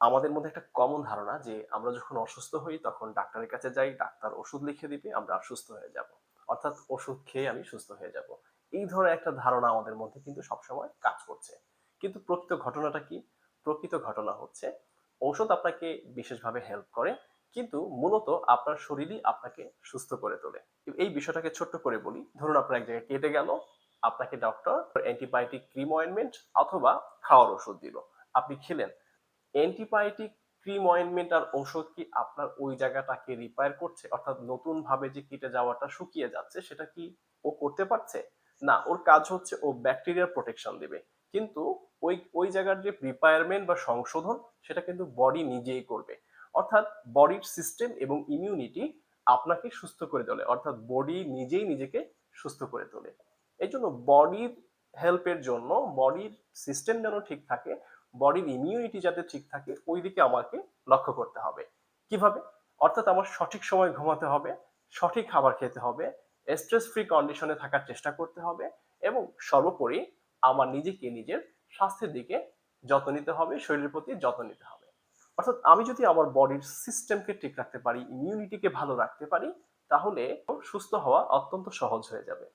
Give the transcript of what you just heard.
আমাদের মধ্যে একটা কমন ধারণা যে আমরা যখন অসুস্থ হই তখন ডাক্তারের কাছে যাই, ডাক্তার ওষুধ লিখে দিবে, আমরা সুস্থ হয়ে যাব। অর্থাৎ ওষুধ খেয়ে আমি সুস্থ হয়ে যাব। এই ধরনের একটা ধারণা আমাদের মধ্যে কিন্তু সবসময় কাজ করছে। কিন্তু প্রকৃত ঘটনাটা কি? প্রকৃত ঘটনা হচ্ছে ঔষধ আপনাকে বিশেষভাবে হেল্প করে, কিন্তু মূলত আপনার শরীরই আপনাকে সুস্থ করে তোলে। এই বিষয়টাকে ছোট্ট করে বলি। ধরুন আপনার এক জায়গায় কেটে গেল, আপনাকে ডক্টর অ্যান্টিবায়োটিক ক্রিম অয়েন্টমেন্ট অথবা খাওয়ার ওষুধ দিল। আপনি খেলেন। অ্যান্টিবায়োটিক ক্রিম অয়েন্টমেন্ট আর ঔষধ কি আপনার ওই জায়গাটাকে রিপেয়ার করছে? অর্থাৎ নতুন ভাবে যে কেটে যাওয়াটা শুকিয়ে যাচ্ছে সেটা কি ও করতে পারছে? না, ওর কাজ হচ্ছে ও ব্যাকটেরিয়ার প্রোটেকশন দিবে। কিন্তু ওই ওই জায়গার যে রিপায়ারমেন্ট বা সংশোধন সেটা কিন্তু বডি নিজেই করবে। অর্থাৎ বডির সিস্টেম এবং ইমিউনিটি আপনাকে সুস্থ করে তোলে। অর্থাৎ বডি নিজেই নিজেকে সুস্থ করে তোলে। এই জন্য বডির হেল্পের জন্য, বডির সিস্টেম যেন ঠিক থাকে, বডির ইমিউনিটি যাতে ঠিক থাকে, ওই দিকে আমাকে লক্ষ্য করতে হবে। কিভাবে? অর্থাৎ আমার সঠিক সময় ঘুমাতে হবে, সঠিক খাবার খেতে হবে, স্ট্রেস ফ্রি কন্ডিশনে থাকার চেষ্টা করতে হবে, এবং সর্বোপরি আমার নিজেকে নিজের স্বাস্থ্যের দিকে যত্ন নিতে হবে, শরীরের প্রতি যত্ন নিতে হবে। অর্থাৎ আমি যদি আমার বডির সিস্টেমকে ঠিক রাখতে পারি, ইমিউনিটিকে ভালো রাখতে পারি, তাহলে সুস্থ হওয়া অত্যন্ত সহজ হয়ে যাবে।